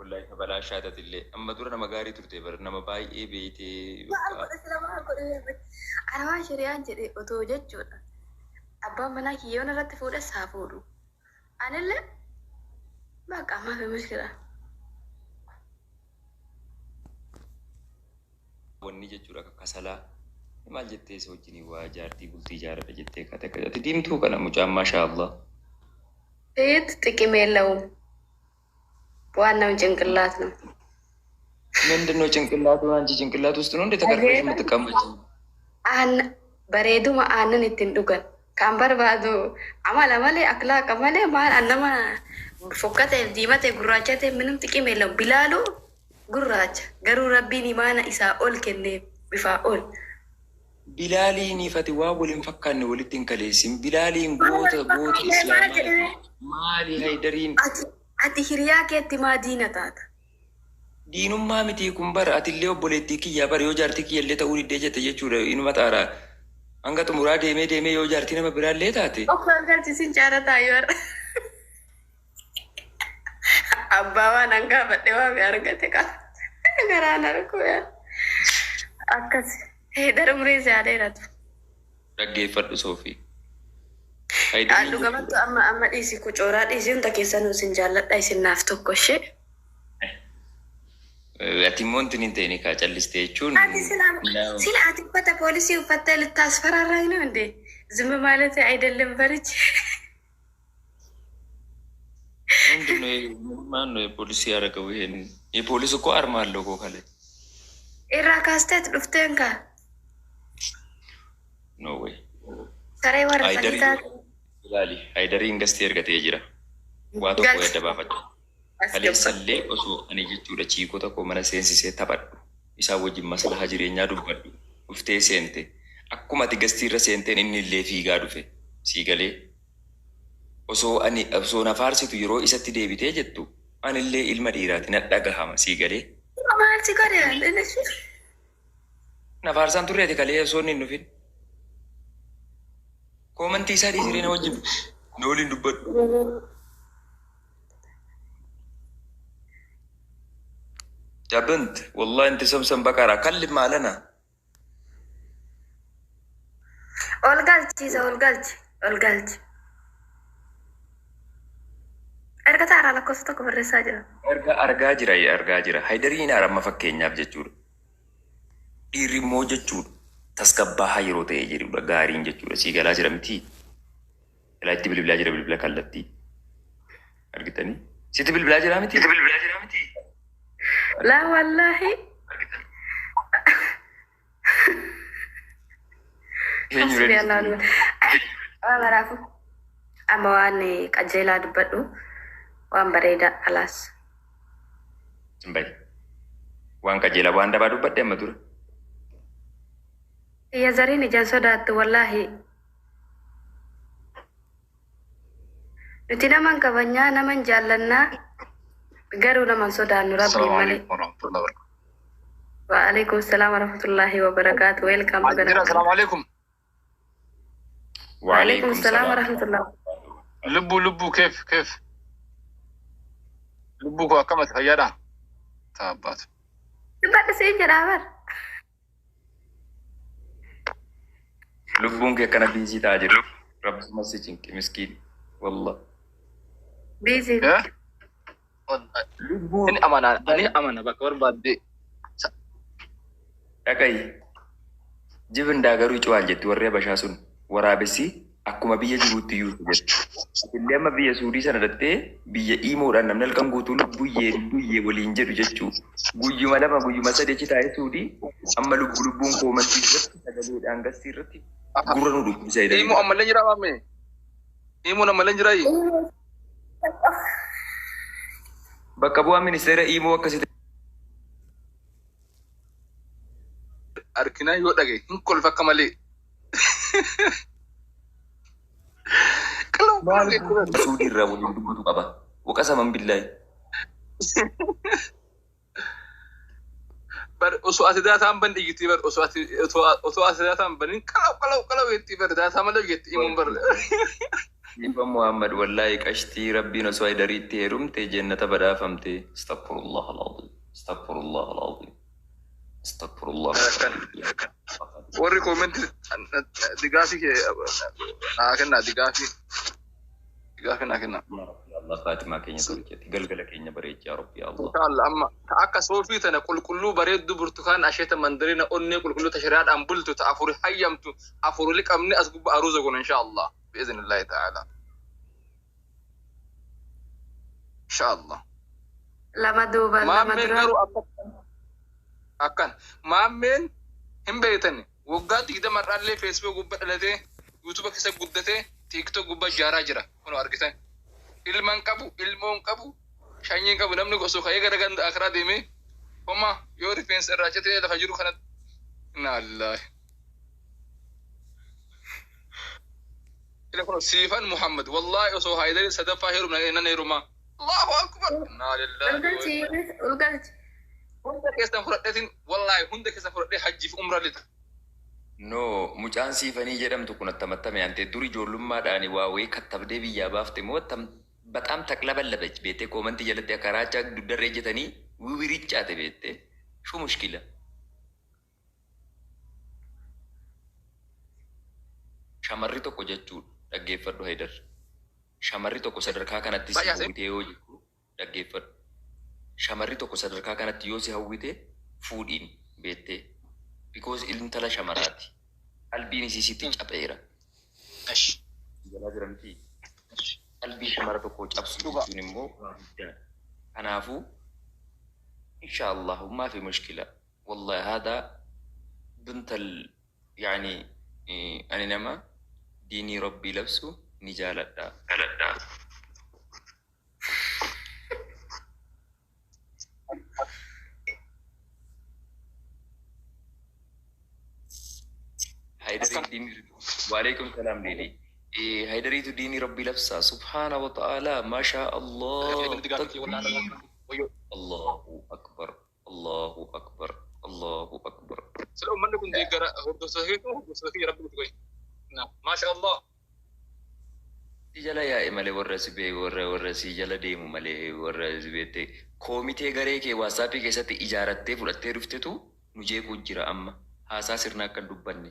والله كبلا شهادة اللي أما دورنا مقاري ترتي برنا مباي إيه بيتي ما أقول إسلام أقول إيه أنا ما شريان جدي أتوجد جودا أبا مناك يونا رتفودا سافورو أنا اللي بقى ما في مشكلة وني جتورا كسلا ما جتة سوتشني واجارتي بولتي جارة جتة كذا كذا تديم تو كنا مجام ما شاء الله إيه تكمل لهم وأنا وجنكلاتنا من دنو جنكلات وانجي جنكلات وستنون ده تكرر شو متكمل أنا بريدو ما أنا نتندوكن كان بربادو عمل أكلا كمالي ما أنا ما فكت ديمة غراجة منهم تكمل لهم بلالو غراج غرو ربي نمانا إساءول كني بفاول بلالي نفتي وابل مفكر نولد تنكليسين بلالي غوت إسلام مالي هيدرين أتي هرياك يتما دينة تاتا دينum ما متي كمبر أتلي وبوليتيكي يا بار يوجارتيكي اللي تقولي ديجة تيجورا إنه ما ترى أنك تمرا ديمي يوجارتينا ما برا ليه تاتي أوكي قال تسين جارة تايور أبا نانغا بدوا بيارغتك غرانا ركويا أكس هيدر مريز عليه رجع فرد صوفي Aduh kamu tuh ama isi kucoran isi untuk kisah nusin jalan isi naftu koshe. Ati monti ninteni kaca liste chun. Ati sila ati kata polisi upatel tas fararang ini mende. Zumba malah tuh idol lembarich. Mana polisi ada kawihin. Ye polisi ko armal logo kale. Ira kastet dufte enka. No way. Sarai war salita. Lali, Haidari ingastir gati jira. Wato ko yadda ba fata. Kale salle oso ani jechuudha ciikota ko mana seensisee taphadhu. Isaa wajjin maslaha jireenyaa dubbadhu. Dhuftee seente. Akkuma ati gastiirra seenteen inni illee fiigaa dhufe. Sii galee. Osoo na faarsitu yeroo isatti deebitee jettu anillee ilma dhiiraati na dhagahama sii galee. Maal si godhe? Na faarsaan turreeti kalee osoo inni hin dhufin. Komantii isaa dhiisiree na wajjin na waliin dubbadhu. يا بنت والله انت سمسم بقرة كلم معلنا أولغالتي أرجع تعرى على قصتك بالرسالة أرجع جرا هيدرين أرى ما فكينا بجتور إيري مو جتور تسكبها هيرو تيجري بغارين جتور سيجا لاجرا متي لا تبي بلاجرا بلا كلتي أرجعتني سيتي بلاجرا متي لا والله حسبي الله ونعم أنا رافو أما واني كجيلا دبدو وان بريدا خلاص سمباي وان كجيلا وان دبا دبد أما دور يا زريني جان صدات والله نتينا من كبنيا نمن جالنا قالوا لما صدان ربي السلام مالي عليكم ورحمة الله وبركاته. وعليكم السلام ورحمة الله وبركاته ويلكم السلام عليكم. وعليكم السلام ورحمة الله. لبو كيف لبو كم تغيرها تابات تبقى سيجي رابر لبونك كان بيزي تاجر رب مسجنك مسكين والله بيزي ini amanah bakar badde Dhagai jibin dagaru cuan jettu warree bashaasun waraabessi akkuma biyya jiruutti iyyuu jettu. Illee amma biyya Suudii sana dhattee biyya Imoodhaan namni halkan guutuu guyyee waliin jedhu jechuu. Guyyuma lama guyyuma sadeechi taa'ee Suudii amma lubbuun koomantii irratti sagaleedhaan gastii irratti gurra nu dubbisa jedhanii. Imo ammallee jira mamme. Imo ammallee jira yi. Bakka bu'aa ministeera Imoo akkasitti. Arkinaa yoo dhage hin kolfa akka malee. Suudii irraa waliin dubbatu qaba. Waqasaman billaahi. Bar osoo ati daataan ban dhigitii bar osoo ati daataan banin kalau yetti bar daataa malee yetti Imoon bar. Ifa Muhammad wallahi qashtii rabbiin osoo haydariitti heerumte jannata badhaafamte. Astaghfirullah al-azim. Astaghfirullah al-azim. Astaghfirullah al-azim. Warri comment digaafii kee naa kenna digaafii naa kenna. Ya Allah Faatimaa keenya tolchetti galgala keenya bareechi yaa Rabbi ya Allah. Inshallah amma akka soofii tana qulqulluu bareeddu burtukaan asheeta mandarina onnee qulqulluu ta shari'aadhaan bultu ta afuri hayyamtu afuri liqamni as gubba aruuza goona inshallah bi'iznillahi ta'ala. Inshallah. Lama duuba lama Maammeen dura. garuu akkan maammeen hin beektan waggaa 20 irraallee Facebook gubba dhalatee YouTube keessa guddatee TikTok gubba jaaraa jira kun argitan ilman qabu ilmoon qabu shanyiin qabu namni osoo ka'ee gara ganda akraa deemee homa yoo rifeensa irraa citee lafa jiru kana naallahi ila kun siifan Muhammad wallahi osoo haydari sadaffaa heerumna nan heeruma Allahu akbar naallahi Ulgalchi. hunda keessan fudhadheetin wallahi hunda keessan fudhadhee hajjiif umra lita. No, mucaan siifanii jedhamtu kun attamattame antee duri ijoollummaadhaan waa wayii kattabdee biyyaa baafte moo በጣም ተቅለበለበች ቤቴ ኮመንት ጀለጤ ከራቻ ዱደሬ ጀተኒ ውብሪጫte ቤቴ ሹ ሙሽኪለ shamarri tokko jechuudha dhaggeeffadhu haydar shamarri tokko sadarkaa kanatti si hawwite yoo jiru dhaggeeffadhu shamarri tokko sadarkaa kanatti yoo si hawwite fuudhiin beettee because intala shamaraati qalbiin isiisitti capheera jala jiramti qalbii shamara tokko cabsu jechuun immoo kanaafu inshallah ما في مشكلة والله هذا بنت يعني أنا نما ديني ربي لبسه نجالة دا هيدري ديني وعليكم السلام ليلي هيدري ديني ربي لبسه سبحانه وتعالى ما شاء الله الله أكبر الله أكبر الله أكبر سلام منكم دي قرا هو صحيح ربي تقول نعم ما شاء الله jala yaa'e malee warra sibee warra si jala deemu malee warra sibeette koomitee garee kee waasaapii keessatti ijaarattee fudhattee dhuftetu nu jeequu jira amma haasaa sirna akka dubbanne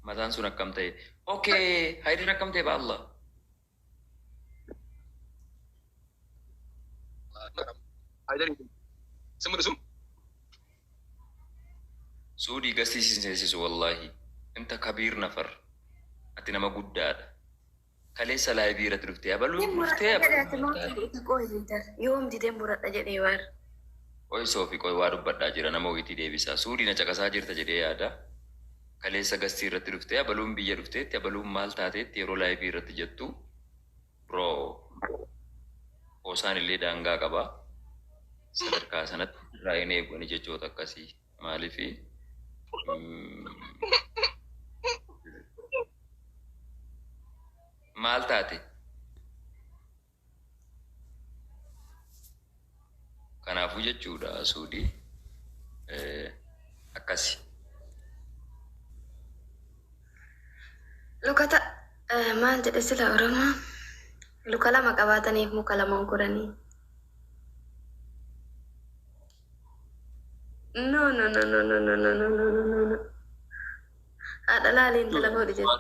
mataan sun akkam ta'e okay haydin akkam ta'e baalla هيدري سمر سم suudii gastii sinseesisu wallaahi inta kabiir nafar ati nama guddaadha kaleessa laayivii irratti dhuftee abaluu dhuftee yoom dideen muradha jedhee waar qoy soofi qoy waa dubbadhaa jira nama wayitii deebisaa suudii na caqasaa jirta jedhee yaada kaleessa gastii irratti dhuftee abaluun biyya dhufteetti abaluun maal taateetti yeroo laayivii irratti jettu bro osaan illee daangaa qabaa sadarkaa sanatti irraa hin eegani jechoota akkasii maaliifi maal taate kanaafuu jechuudha suudii akkasi lukata maal jedhe sila oromoo luka lama qabaataniif muka lama guranii no haadha laaliin dalagoodhi jedhe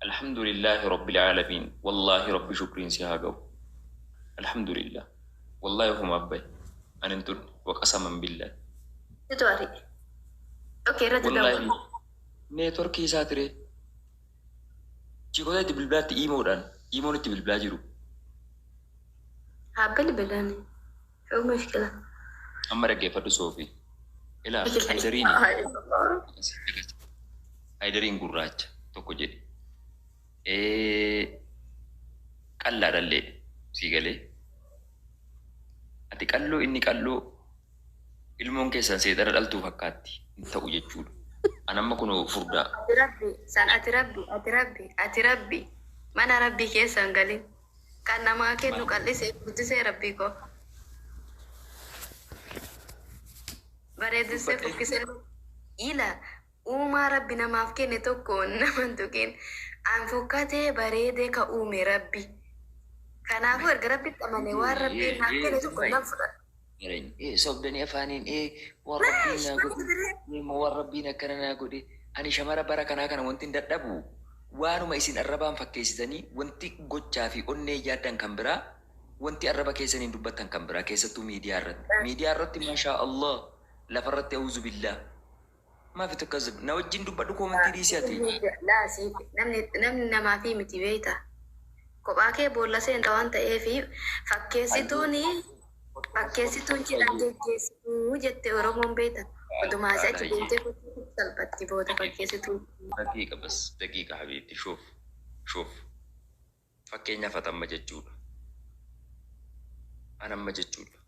الحمد لله رب العالمين والله رب شكرين سيهاقو الحمد لله والله هم أبي أنا انتر وقسما بالله تتواري اوكي رد والله دور نيتوركي ساتري جيكو دي بالبلاد إيمو نتي بالبلاد جرو هابل بلاني شو مشكلة أما رجع فدو صوفي إلا هيدرين هيدرين قراج توكو جدي qal'aadhallee sii galee ati qalloo inni qalloo ilmoon keessan seexara dhaltuu fakkaatti hin ta'u jechuudha. Anamma kun furdaa. ati rabbi mana rabbii keessan galin kan namaa kennu qal'isee guddisee rabbii koo bareedisee fokkisee ila uumaa rabbi namaaf kenne tokko nama hin tuqin an fokkatee bareedee ka uume rabbi. Kanaafuu erga rabbitti amane waan rabbiin naaf kenne tokko nan fudhadha. Sobdanii afaaniin waan rabbiin naa godhe waan rabbiin akkana naa godhe ani shamara bara kanaa kana wanti hin dadhabu waanuma isin arrabaan fakkeessitanii wanti gochaa fi onnee yaaddan kan biraa wanti arraba keessaniin dubbattan kan biraa keessattuu miidiyaa irratti maashaa Allah lafarratti auzu billaa maafi takkazib na wajjin dubbadhu koomantii dhiisiyati. Namni namaa fi miti beekta. Kophaa kee boolla seenta waan ta'eefi fakkeessituun cidhaan geggeessituu jette Oromoon beekta. Odumaas achi deemtee salphatti booda fakkeessituu. Daqiiqa habiitti shuuf fakkeenyaaf atamma jechuudha. Anamma jechuudha.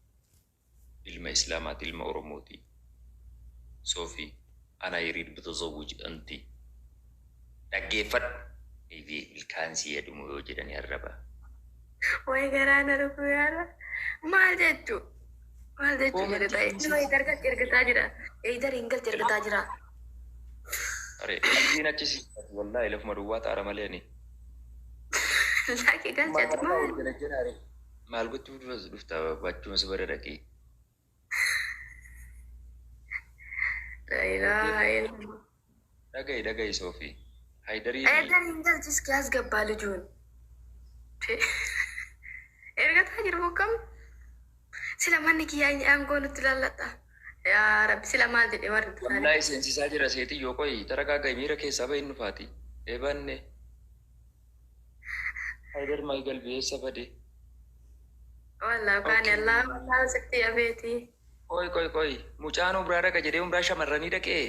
Ilma Islaamaati ilma Oromooti. Soofii ana yuriid bitazawwij anti dhaggeeffadhu. Ilkaansii yadumu yoo jedhanii arraba. Way garaana dhufu yaala. Maal jechuu? Maal jechuu jedhe ta'e? Inni dargatti ergataa jira. Eedar hingalti ergataa jira. Are abdiin achisi wallahi lafuma duwwaa taara malee ani. Laaki galchati maal? Maal gochuu dhufta bachuma si bada dhaqee. Dhaga'i Soofii. Eedar hingalchis kiyaas gabbaa lujuun. Ergataa jiru kam? Sila manni kiyyaa aangoo nutti lallata. Yaa Rabbi sila maal jedhee warri turan. Wallahi seensisaa jira seetii yoo qoyi tarakaa gahi miira keessaa bahin nufaati. Eebanne. Haydar maal galbeessa bade. Wallah kaani Allah wallah sitti yabeeti. Qoyi mucaan umraa dhaqa jedhee umraa shamarranii dhaqee.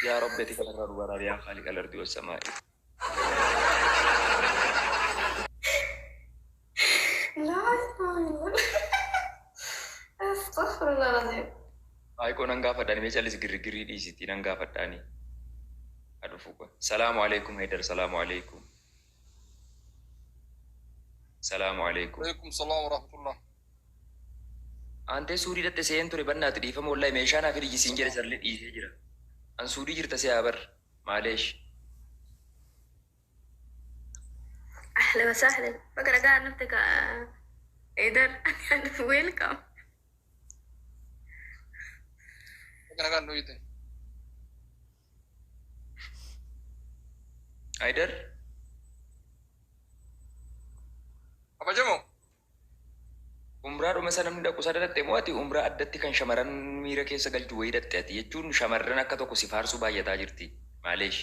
Yaa Rabbeeti kanarraa dubaraa yaa Khaaliq al-ardi was-samaa'i. Astaghfirullahaladzim. Aiko nan gaafadhaani mee callis girrigirii dhiisitti nan gaafadhaani. Adufu kun. Salaamu alaikum Haydar salaamu alaikum. Salaamu alaikum. Alaikum salaam wa rahmatullah. Antee suurii dhatte seen ture bannaati dhiifama wallahi meeshaa naaf hidhisiin jedhe sarlee dhiisee jira. An suurii jirta see abar maaleesh. Ahlan wa sahlan. Bakka dhagaa nafti ka Eedar ani welcome. Nagaan dhuyite. Haydar. Kabajamoo. Umraa dhuma sana namni dhaqu sada dhatte moo ati umraa addatti kan shamaran miira keessa galchu wayii dhatte ati jechuun shamarran akka tokko si faarsuu baay'ataa jirti. Maaleesh.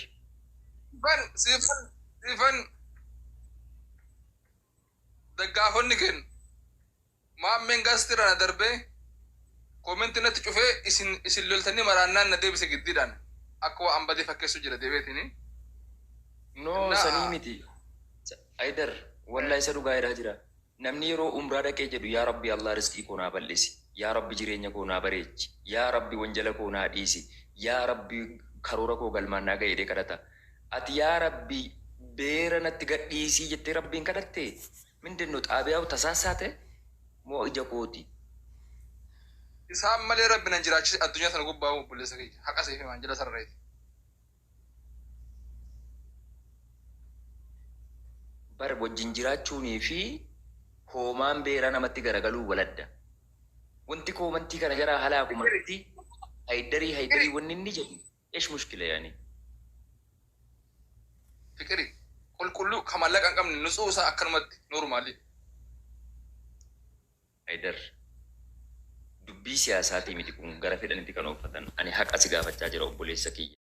Siifan daggaafonni kennu. Maammeen gaastirana darbee koomenti natti cufee isin loltanii maraannaan na deebise giddiidhaan akka waan badee fakkeessu jira deebeetini. No sanii miti. Haydar wallahi isa dhugaa jedhaa jira. Namni yeroo umraa dhaqee jedhu yaa Rabbi Allah rizqii koo naa bal'isi. Yaa Rabbi jireenya koo naa bareechi. Yaa Rabbi wanjala koo naa dhiisi. Yaa Rabbi karoora koo galmaan naa ga'ee kadhata. Ati yaa Rabbi beera natti gadhiisii jettee Rabbiin kadhatte mindennoo xaabiyaa tasaasaa ta'e moo ija kooti. Isaan malee Rabbi nan jiraachise addunyaa sana gubbaa obboleessa kiyya haqa seefi maanjala sarreeti. Bara wajjin jiraachuunii fi hoomaan beeraa namatti garagaluu waladda. Wanti koomantii kana jaraa halaakumatti haydarii wanni inni jedhu eesh mushkila yaani. Fiqiri qulqulluu kan mallaqa hin qabne nusuu isaa akkanumatti noormaali. Haydar dubbii siyaasaatii miti kun gara fedhanitti kan uffatan ani haqa si gaafachaa jira obboleessa kiyya.